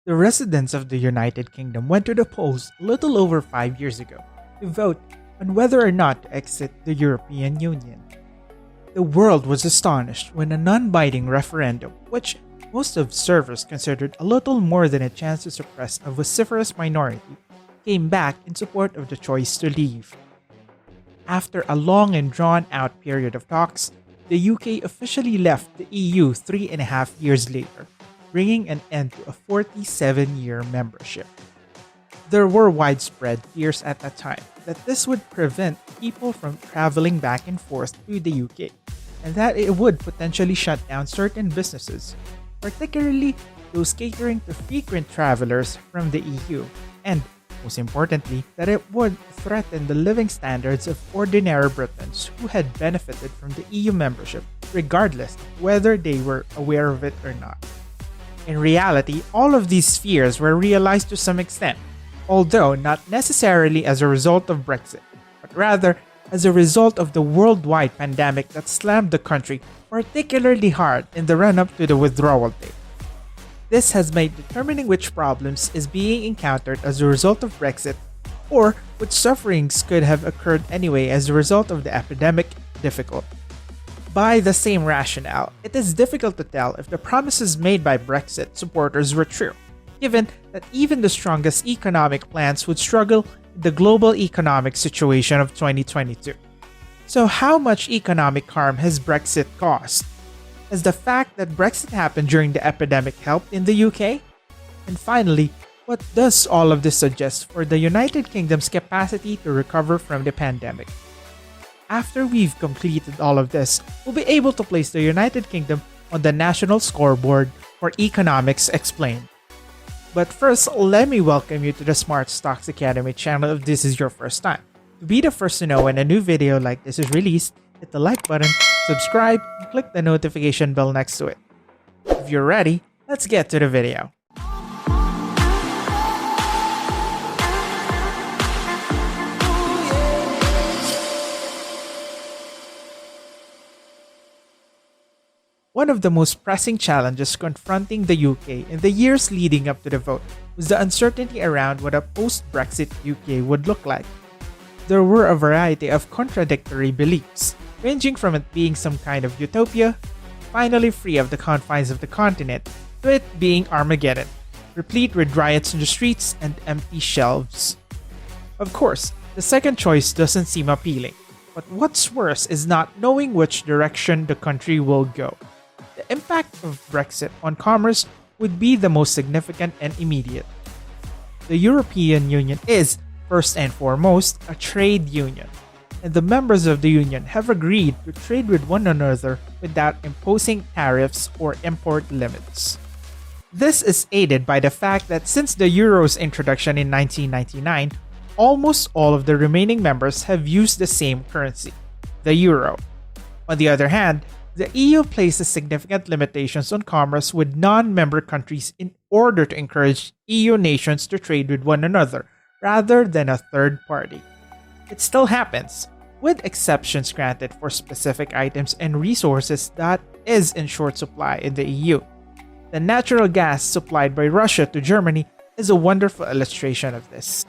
The residents of the United Kingdom went to the polls a little over 5 years ago to vote on whether or not to exit the European Union. The world was astonished when a non-binding referendum, which most observers considered a little more than a chance to suppress a vociferous minority, came back in support of the choice to leave. After a long and drawn-out period of talks, the UK officially left the EU 3.5 years later, bringing an end to a 47-year membership. There were widespread fears at that time that this would prevent people from traveling back and forth to the UK, and that it would potentially shut down certain businesses, particularly those catering to frequent travelers from the EU, and most importantly, that it would threaten the living standards of ordinary Britons who had benefited from the EU membership, regardless of whether they were aware of it or not. In reality, all of these fears were realized to some extent, although not necessarily as a result of Brexit, but rather as a result of the worldwide pandemic that slammed the country particularly hard in the run-up to the withdrawal date. This has made determining which problems is being encountered as a result of Brexit, or which sufferings could have occurred anyway as a result of the epidemic, difficult. By the same rationale, it is difficult to tell if the promises made by Brexit supporters were true, given that even the strongest economic plans would struggle in the global economic situation of 2022. So how much economic harm has Brexit caused? Has the fact that Brexit happened during the epidemic helped in the UK? And finally, what does all of this suggest for the United Kingdom's capacity to recover from the pandemic? After we've completed all of this, we'll be able to place the United Kingdom on the national scoreboard for Economics Explained. But first, let me welcome you to the Smart Stocks Academy channel if this is your first time. To be the first to know when a new video like this is released, hit the like button, subscribe, and click the notification bell next to it. If you're ready, let's get to the video. One of the most pressing challenges confronting the UK in the years leading up to the vote was the uncertainty around what a post-Brexit UK would look like. There were a variety of contradictory beliefs, ranging from it being some kind of utopia, finally free of the confines of the continent, to it being Armageddon, replete with riots in the streets and empty shelves. Of course, the second choice doesn't seem appealing, but what's worse is not knowing which direction the country will go. The impact of Brexit on commerce would be the most significant and immediate. The European Union is, first and foremost, a trade union, and the members of the union have agreed to trade with one another without imposing tariffs or import limits. This is aided by the fact that since the euro's introduction in 1999, almost all of the remaining members have used the same currency, the euro. On the other hand, the EU places significant limitations on commerce with non-member countries in order to encourage EU nations to trade with one another rather than a third party. It still happens, with exceptions granted for specific items and resources that is in short supply in the EU. The natural gas supplied by Russia to Germany is a wonderful illustration of this.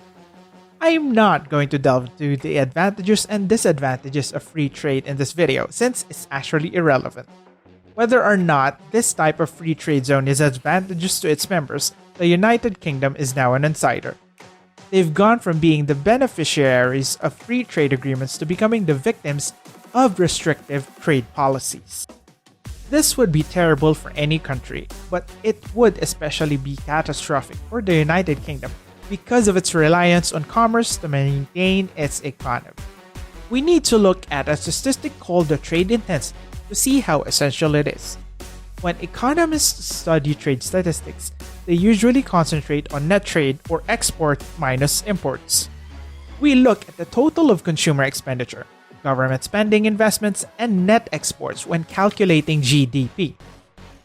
I am not going to delve into the advantages and disadvantages of free trade in this video since it's actually irrelevant. Whether or not this type of free trade zone is advantageous to its members, the United Kingdom is now an insider. They've gone from being the beneficiaries of free trade agreements to becoming the victims of restrictive trade policies. This would be terrible for any country, but it would especially be catastrophic for the United Kingdom because of its reliance on commerce to maintain its economy. We need to look at a statistic called the trade intensity to see how essential it is. When economists study trade statistics, they usually concentrate on net trade or export minus imports. We look at the total of consumer expenditure, government spending, investments, and net exports when calculating GDP.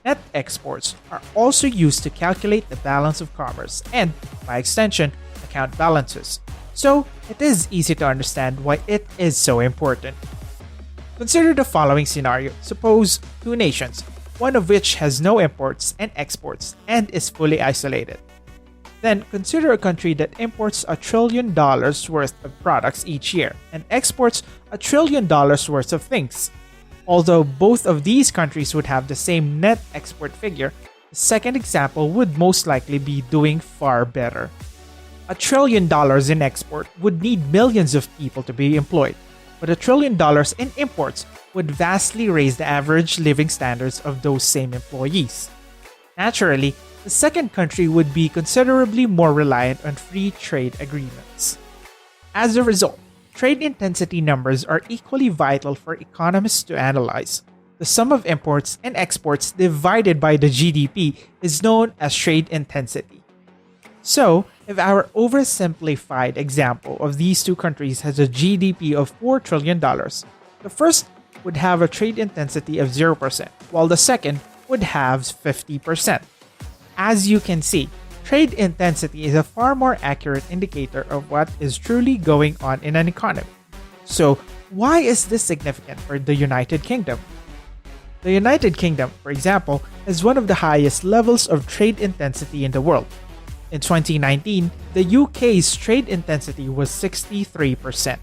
Net exports are also used to calculate the balance of commerce and, by extension, account balances. So, it is easy to understand why it is so important. Consider the following scenario. Suppose two nations, one of which has no imports and exports and is fully isolated. Then consider a country that imports $1 trillion worth of products each year and exports $1 trillion worth of things. Although both of these countries would have the same net export figure, the second example would most likely be doing far better. $1 trillion in export would need millions of people to be employed, but $1 trillion in imports would vastly raise the average living standards of those same employees. Naturally, the second country would be considerably more reliant on free trade agreements. As a result, trade intensity numbers are equally vital for economists to analyze. The sum of imports and exports divided by the GDP is known as trade intensity. So, if our oversimplified example of these two countries has a GDP of $4 trillion, the first would have a trade intensity of 0%, while the second would have 50%. As you can see, trade intensity is a far more accurate indicator of what is truly going on in an economy. So, why is this significant for the United Kingdom? The United Kingdom, for example, has one of the highest levels of trade intensity in the world. In 2019, the UK's trade intensity was 63%.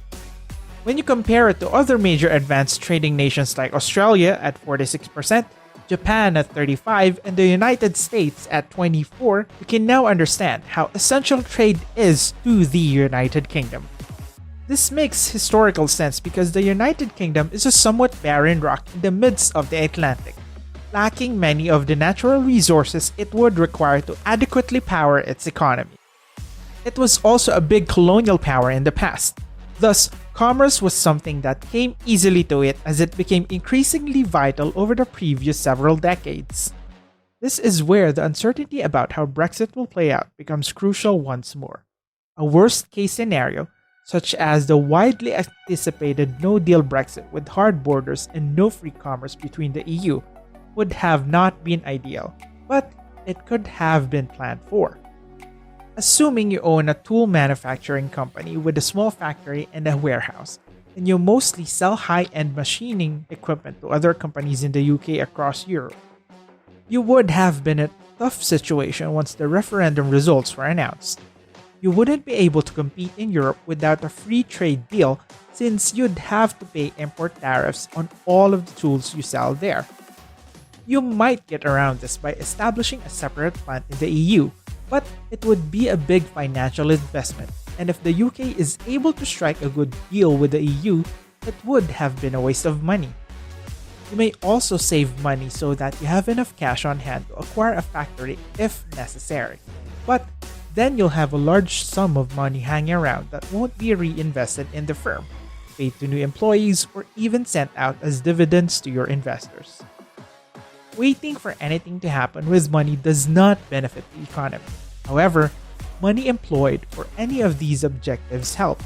When you compare it to other major advanced trading nations like Australia at 46%, Japan at 35%, and the United States at 24%, you can now understand how essential trade is to the United Kingdom. This makes historical sense because the United Kingdom is a somewhat barren rock in the midst of the Atlantic, lacking many of the natural resources it would require to adequately power its economy. It was also a big colonial power in the past. Thus, commerce was something that came easily to it as it became increasingly vital over the previous several decades. This is where the uncertainty about how Brexit will play out becomes crucial once more. A worst-case scenario, such as the widely anticipated no-deal Brexit with hard borders and no free commerce between the EU, would have not been ideal, but it could have been planned for. Assuming you own a tool manufacturing company with a small factory and a warehouse, and you mostly sell high-end machining equipment to other companies in the UK across Europe, you would have been in a tough situation once the referendum results were announced. You wouldn't be able to compete in Europe without a free trade deal since you'd have to pay import tariffs on all of the tools you sell there. You might get around this by establishing a separate plant in the EU, but it would be a big financial investment, and if the UK is able to strike a good deal with the EU, it would have been a waste of money. You may also save money so that you have enough cash on hand to acquire a factory if necessary, but then you'll have a large sum of money hanging around that won't be reinvested in the firm, paid to new employees, or even sent out as dividends to your investors. Waiting for anything to happen with money does not benefit the economy. However, money employed for any of these objectives help.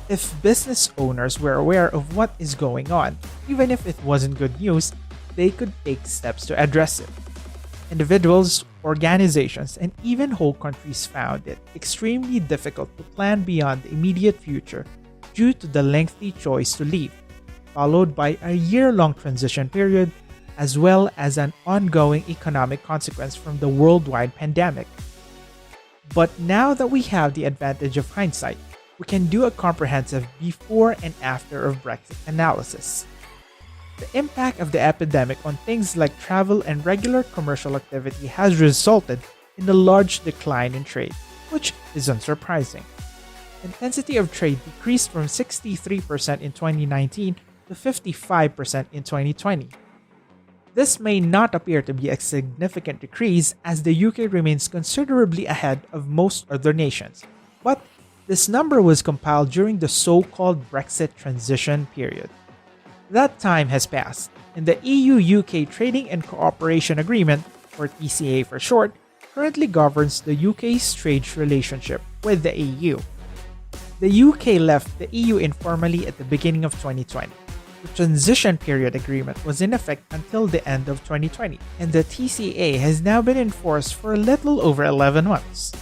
If business owners were aware of what is going on, even if it wasn't good news, they could take steps to address it. Individuals, organizations, and even whole countries found it extremely difficult to plan beyond the immediate future due to the lengthy choice to leave, followed by a year-long transition period, as well as an ongoing economic consequence from the worldwide pandemic. But now that we have the advantage of hindsight, we can do a comprehensive before and after of Brexit analysis. The impact of the epidemic on things like travel and regular commercial activity has resulted in a large decline in trade, which is unsurprising. Intensity of trade decreased from 63% in 2019 to 55% in 2020. This may not appear to be a significant decrease as the UK remains considerably ahead of most other nations, but this number was compiled during the so-called Brexit transition period. That time has passed, and the EU-UK Trading and Cooperation Agreement, or TCA for short, currently governs the UK's trade relationship with the EU. The UK left the EU informally at the beginning of 2020. The transition period agreement was in effect until the end of 2020, and the TCA has now been enforced for a little over 11 months.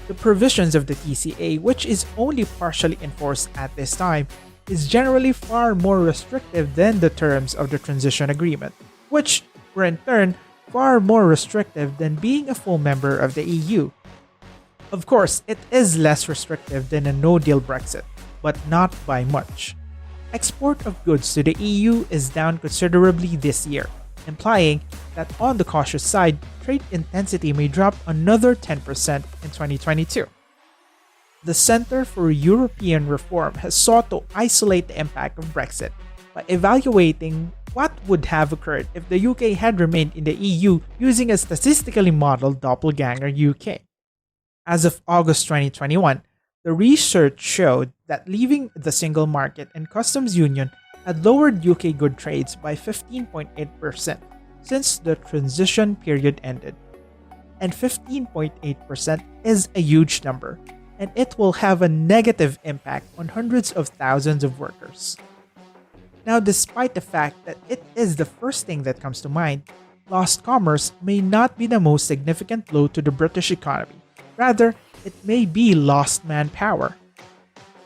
The provisions of the TCA, which is only partially enforced at this time, is generally far more restrictive than the terms of the transition agreement, which were in turn far more restrictive than being a full member of the EU. Of course, it is less restrictive than a no-deal Brexit, but not by much. Export of goods to the EU is down considerably this year, implying that on the cautious side, trade intensity may drop another 10% in 2022. The Center for European Reform has sought to isolate the impact of Brexit by evaluating what would have occurred if the UK had remained in the EU using a statistically modeled doppelganger UK. As of August 2021, the research showed that leaving the single market and customs union had lowered UK good trades by 15.8% since the transition period ended. And 15.8% is a huge number, and it will have a negative impact on hundreds of thousands of workers. Now, despite the fact that it is the first thing that comes to mind, lost commerce may not be the most significant blow to the British economy. Rather, it may be lost manpower.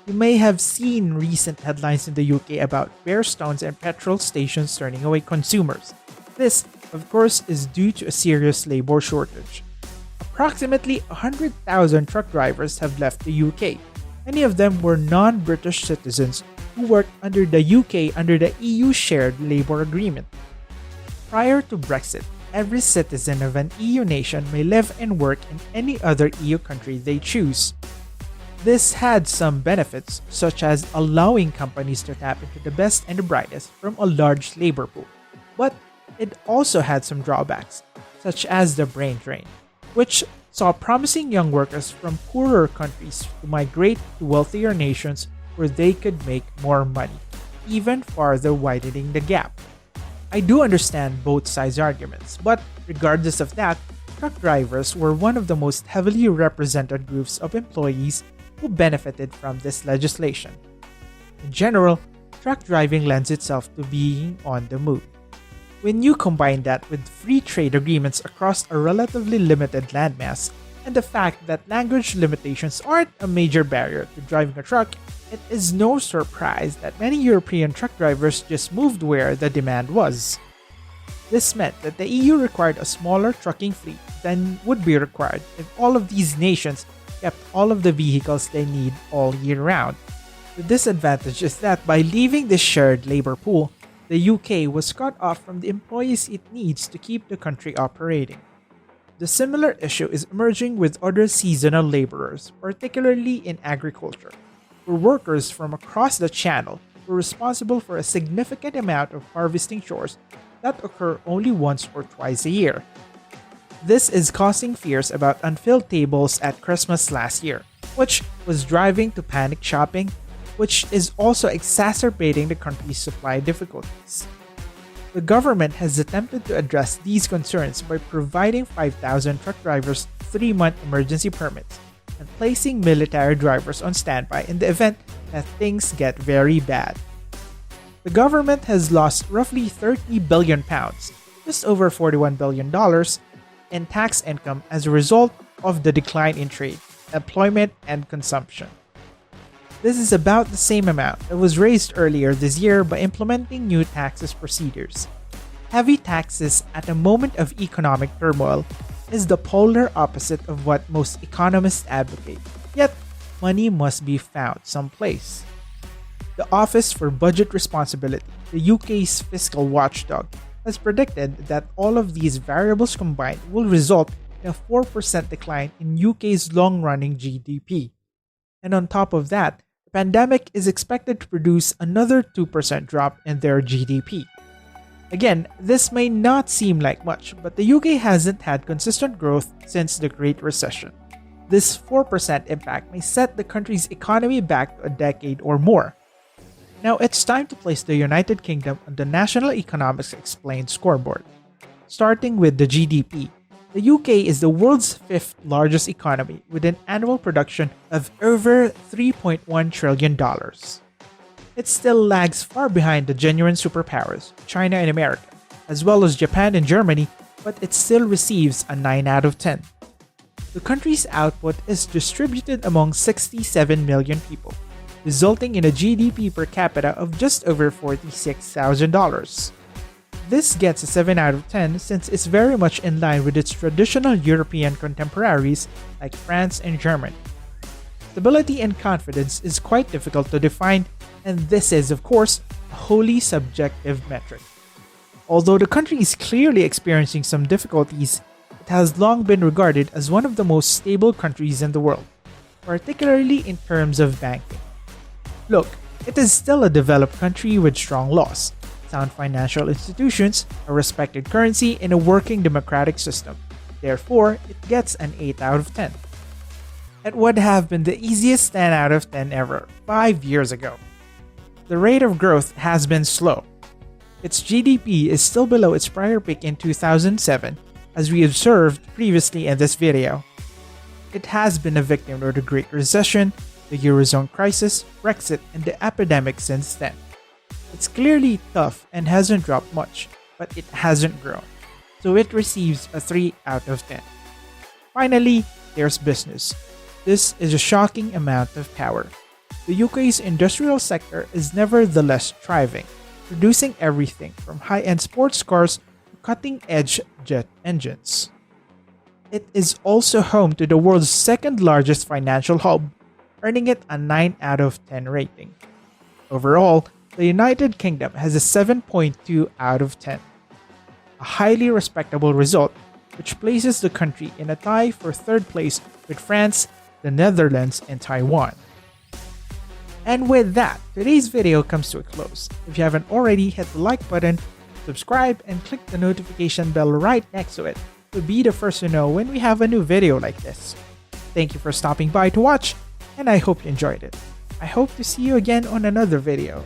You may have seen recent headlines in the UK about Bearstones and petrol stations turning away consumers. This, of course, is due to a serious labor shortage. Approximately 100,000 truck drivers have left the UK. Many of them were non-British citizens who worked under the UK under the EU Shared Labour Agreement. Prior to Brexit, every citizen of an EU nation may live and work in any other EU country they choose. This had some benefits, such as allowing companies to tap into the best and the brightest from a large labor pool. But it also had some drawbacks, such as the brain drain, which saw promising young workers from poorer countries to migrate to wealthier nations where they could make more money, even farther widening the gap. I do understand both sides' arguments, but regardless of that, truck drivers were one of the most heavily represented groups of employees who benefited from this legislation. In general, truck driving lends itself to being on the move. When you combine that with free trade agreements across a relatively limited landmass, and the fact that language limitations aren't a major barrier to driving a truck, it is no surprise that many European truck drivers just moved where the demand was. This meant that the EU required a smaller trucking fleet than would be required if all of these nations kept all of the vehicles they need all year round. The disadvantage is that by leaving the shared labor pool, the UK was cut off from the employees it needs to keep the country operating. The similar issue is emerging with other seasonal laborers, particularly in agriculture, where workers from across the channel were responsible for a significant amount of harvesting chores that occur only once or twice a year. This is causing fears about unfilled tables at Christmas last year, which was driving to panic shopping, which is also exacerbating the country's supply difficulties. The government has attempted to address these concerns by providing 5,000 truck drivers 3-month emergency permits and placing military drivers on standby in the event that things get very bad. The government has lost roughly £30 billion, just over $41 billion, in tax income as a result of the decline in trade, employment, and consumption. This is about the same amount that was raised earlier this year by implementing new taxes procedures. Heavy taxes at a moment of economic turmoil is the polar opposite of what most economists advocate, yet money must be found someplace. The Office for Budget Responsibility, the UK's fiscal watchdog, has predicted that all of these variables combined will result in a 4% decline in UK's long-running GDP. And on top of that, the pandemic is expected to produce another 2% drop in their GDP. Again, this may not seem like much, but the UK hasn't had consistent growth since the Great Recession. This 4% impact may set the country's economy back a decade or more. Now it's time to place the United Kingdom on the National Economics Explained scoreboard. Starting with the GDP, the UK is the world's 5th largest economy with an annual production of over $3.1 trillion. It still lags far behind the genuine superpowers, China and America, as well as Japan and Germany, but it still receives a 9 out of 10. The country's output is distributed among 67 million people, resulting in a GDP per capita of just over $46,000. This gets a 7 out of 10 since it's very much in line with its traditional European contemporaries like France and Germany. Stability and confidence is quite difficult to define, and this is, of course, a wholly subjective metric. Although the country is clearly experiencing some difficulties, it has long been regarded as one of the most stable countries in the world, particularly in terms of banking. Look, it is still a developed country with strong laws, sound financial institutions, a respected currency, and a working democratic system. Therefore, it gets an 8 out of 10. It would have been the easiest 10 out of 10 ever 5 years ago. The rate of growth has been slow. Its GDP is still below its prior peak in 2007, as we observed previously in this video. It has been a victim of the Great Recession, the Eurozone crisis, Brexit, and the epidemic since then. It's clearly tough and hasn't dropped much, but it hasn't grown, so it receives a 3 out of 10. Finally, there's business. This is a shocking amount of power. The UK's industrial sector is nevertheless thriving, producing everything from high-end sports cars to cutting-edge jet engines. It is also home to the world's second largest financial hub, earning it a 9 out of 10 rating. Overall, the United Kingdom has a 7.2 out of 10, a highly respectable result which places the country in a tie for third place with France, the Netherlands, and Taiwan. And with that, today's video comes to a close. If you haven't already, hit the like button, subscribe, and click the notification bell right next to it to be the first to know when we have a new video like this. Thank you for stopping by to watch, and I hope you enjoyed it. I hope to see you again on another video.